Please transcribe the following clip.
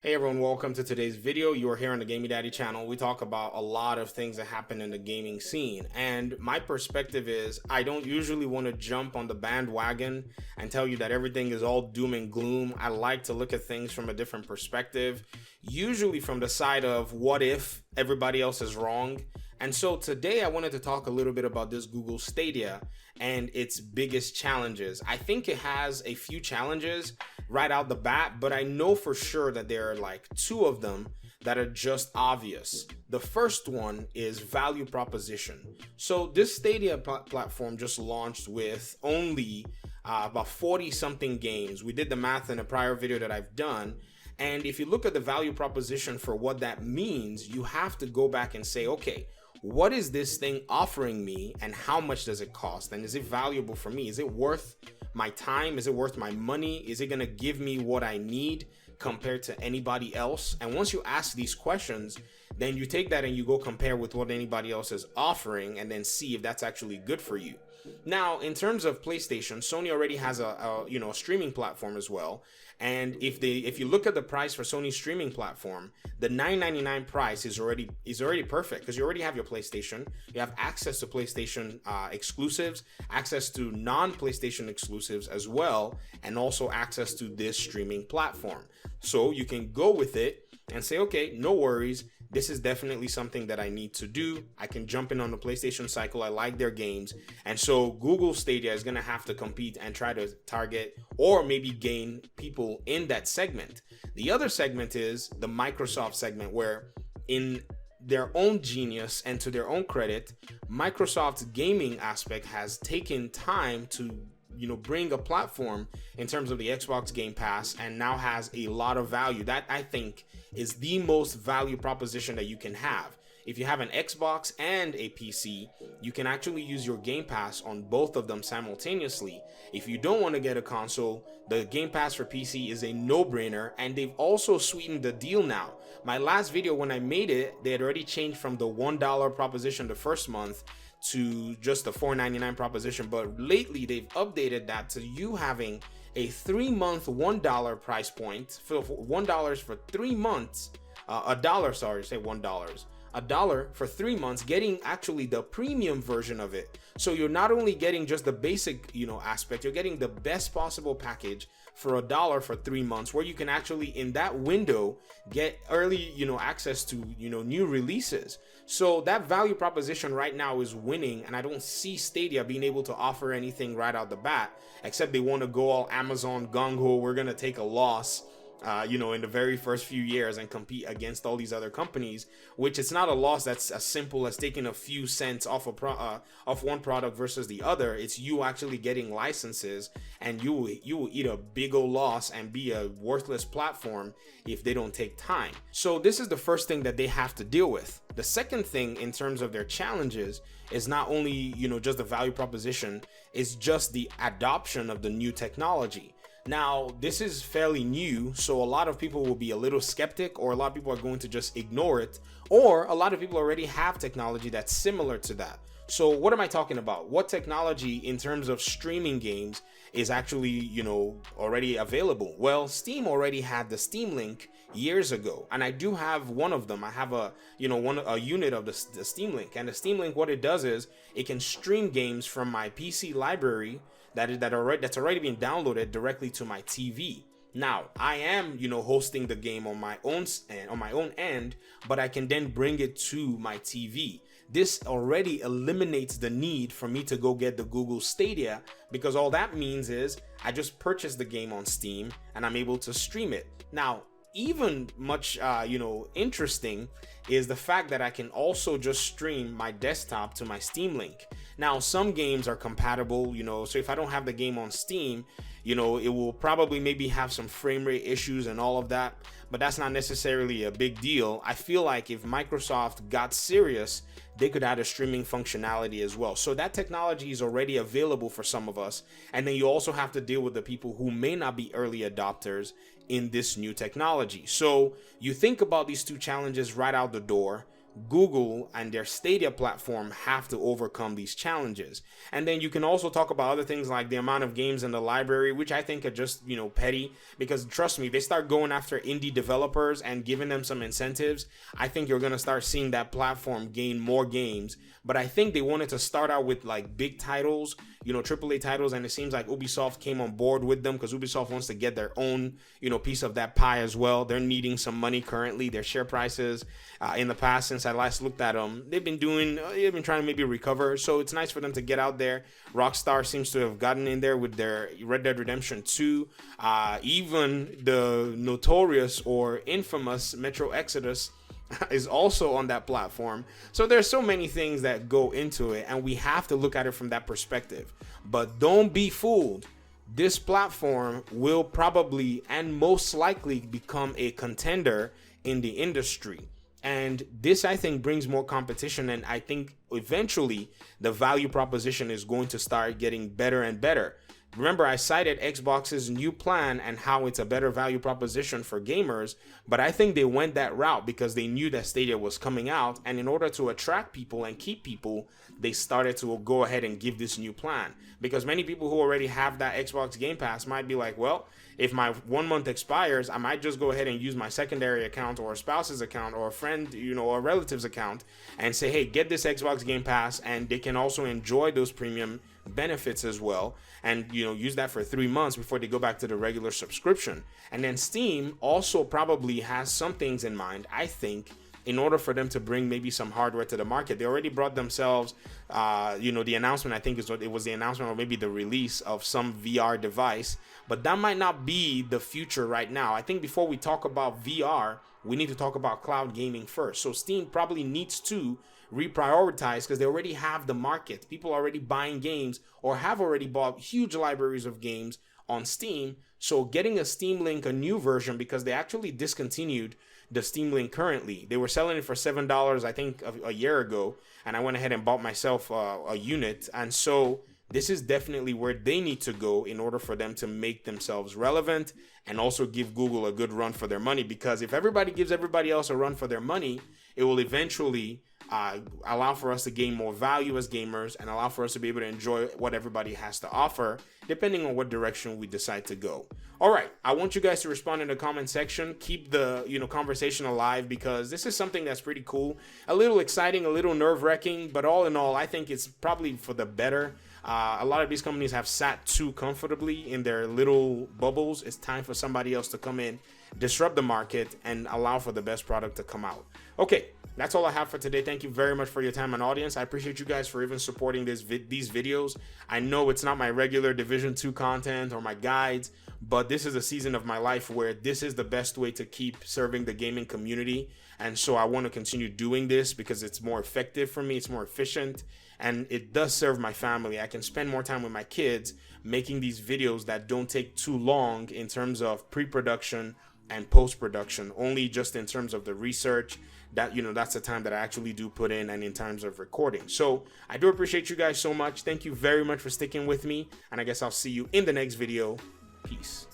Hey everyone, welcome to today's video. You are here on the Gaming Daddy channel. We talk about a lot of things that happen in the gaming scene. And my perspective is I don't usually want to jump on the bandwagon and tell you that everything is all doom and gloom. I like to look at things from a different perspective, usually from the side of what if everybody else is wrong. And so today I wanted to talk a little bit about this Google Stadia and its biggest challenges. I think it has a few challenges right out the bat, but I know for sure that there are like two of them that are just obvious. The first one is value proposition. So this Stadia platform just launched with only about 40 something games. We did the math in a prior video that I've done. And if you look at the value proposition for what that means, you have to go back and say, okay, what is this thing offering me and how much does it cost? And is it valuable for me? Is it worth my time? Is it worth my money? Is it going to give me what I need compared to anybody else? And once you ask these questions, then you take that and you go compare with what anybody else is offering and then see if that's actually good for you. Now, in terms of PlayStation, Sony already has a streaming platform as well. And if you look at the price for Sony's streaming platform, the $9.99 price is already perfect because you already have your PlayStation. You have access to PlayStation exclusives, access to non-PlayStation exclusives as well, and also access to this streaming platform. So you can go with it and say, okay, no worries. This is definitely something that I need to do. I can jump in on the PlayStation cycle. I like their games. And so Google Stadia is going to have to compete and try to target or maybe gain people in that segment. The other segment is the Microsoft segment, where in their own genius and to their own credit, Microsoft's gaming aspect has taken time to bring a platform in terms of the Xbox Game Pass and now has a lot of value. That I think is the most value proposition that you can have. If you have an Xbox and a PC, you can actually use your Game Pass on both of them simultaneously. If you don't want to get a console, the Game Pass for PC is a no-brainer, and they've also sweetened the deal now. My last video, when I made it, they had already changed from the $1 proposition the first month to just the $4.99 proposition, but lately they've updated that to you having a 3-month $1 price point for $1 for 3 months, a dollar for 3 months, getting actually the premium version of it. So you're not only getting just the basic aspect, you're getting the best possible package for $1 for 3 months, where you can actually in that window get early access to new releases. So that value proposition right now is winning, and I don't see Stadia being able to offer anything right out the bat, except they want to go all Amazon gung-ho, we're going to take a loss in the very first few years and compete against all these other companies, which it's not a loss that's as simple as taking a few cents off off one product versus the other. It's you actually getting licenses, and you will eat a big old loss and be a worthless platform if they don't take time. So this is the first thing that they have to deal with. The second thing in terms of their challenges is not only just the value proposition, it's just the adoption of the new technology. Now, this is fairly new, so a lot of people will be a little skeptic, or a lot of people are going to just ignore it, or a lot of people already have technology that's similar to that. So what am I talking about? What technology in terms of streaming games is actually, already available? Well, Steam already had the Steam Link years ago, and I do have one of them. I have a unit of the Steam Link, and the Steam Link, what it does is it can stream games from my PC library that's already been downloaded directly to my TV. Now, I am, hosting the game on my own end, but I can then bring it to my TV. This already eliminates the need for me to go get the Google Stadia, because all that means is I just purchase the game on Steam and I'm able to stream it. Now, even much interesting is the fact that I can also just stream my desktop to my Steam Link. Now, some games are compatible, so if I don't have the game on Steam, it will probably maybe have some frame rate issues and all of that, but that's not necessarily a big deal. I feel like if Microsoft got serious, they could add a streaming functionality as well. So that technology is already available for some of us. And then you also have to deal with the people who may not be early adopters in this new technology. So you think about these two challenges right out the door. Google and their Stadia platform have to overcome these challenges. And then you can also talk about other things like the amount of games in the library, which I think are just, petty, because trust me, they start going after indie developers and giving them some incentives. I think you're going to start seeing that platform gain more games. But I think they wanted to start out with like big titles, AAA titles, and it seems like Ubisoft came on board with them because Ubisoft wants to get their own, piece of that pie as well. They're needing some money currently. Their share prices in the past, since I last looked at them, they've been trying to maybe recover. So it's nice for them to get out there. Rockstar seems to have gotten in there with their Red Dead Redemption 2. Even the notorious or infamous Metro Exodus is also on that platform. So there's so many things that go into it, and we have to look at it from that perspective. But don't be fooled. This platform will probably and most likely become a contender in the industry. And this, I think, brings more competition, and I think eventually the value proposition is going to start getting better and better. Remember, I cited Xbox's new plan and how it's a better value proposition for gamers, but I think they went that route because they knew that Stadia was coming out, and in order to attract people and keep people, they started to go ahead and give this new plan. Because many people who already have that Xbox Game Pass might be like, well, if my 1 month expires, I might just go ahead and use my secondary account or a spouse's account or a friend, or a relative's account and say, hey, get this Xbox Game Pass, and they can also enjoy those premium benefits as well, and use that for 3 months before they go back to the regular subscription. And then Steam also probably has some things in mind, I think, in order for them to bring maybe some hardware to the market. They already brought themselves the announcement, I think it was the announcement or maybe the release of some VR device, but that might not be the future right now. I think before we talk about VR, we need to talk about cloud gaming first. So Steam probably needs to reprioritize because they already have the market. People are already buying games or have already bought huge libraries of games on Steam. So getting a Steam Link, a new version, because they actually discontinued the Steam Link currently. They were selling it for $7, I think, a year ago, and I went ahead and bought myself a unit. And so this is definitely where they need to go in order for them to make themselves relevant and also give Google a good run for their money. Because if everybody gives everybody else a run for their money, it will eventually allow for us to gain more value as gamers and allow for us to be able to enjoy what everybody has to offer, depending on what direction we decide to go. All right, I want you guys to respond in the comment section. Keep the conversation alive, because this is something that's pretty cool, a little exciting, a little nerve-wracking, but all in all, I think it's probably for the better. A lot of these companies have sat too comfortably in their little bubbles. It's time for somebody else to come in, disrupt the market, and allow for the best product to come out. Okay, that's all I have for today. Thank you very much for your time and audience. I appreciate you guys for even supporting these videos. I know it's not my regular Division 2 content or my guides, but this is a season of my life where this is the best way to keep serving the gaming community. And so I want to continue doing this because it's more effective for me. It's more efficient, and it does serve my family. I can spend more time with my kids making these videos that don't take too long in terms of pre-production and post-production, only just in terms of the research that that's the time that I actually do put in, and in terms of recording. So I do appreciate you guys so much. Thank you very much for sticking with me, and I guess I'll see you in the next video. Peace.